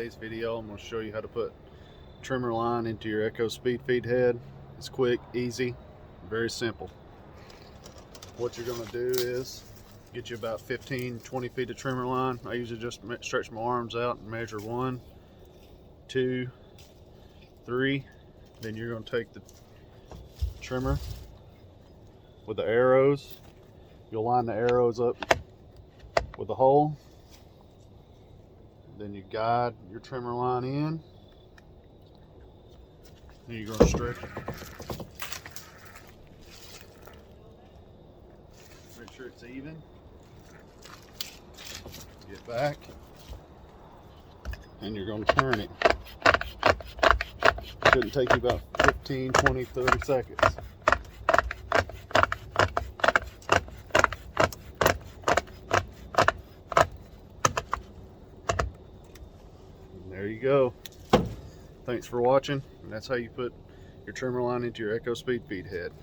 today's video, I'm going to show you how to put trimmer line into your Echo SpeedFeed head. It's quick, easy, very simple. What you're going to do is get you about 15-20 feet of trimmer line. I usually just stretch my arms out and measure 1, 2, 3. Then you're going to take the trimmer with the arrows. You'll line the arrows up with the hole. Then you guide your trimmer line in. Then you're going to stretch it. Make sure it's even. Get back. And you're going to turn it. Shouldn't take you about 15, 20, 30 seconds. There you go. Thanks for watching. And that's how you put your trimmer line into your Echo SpeedFeed head.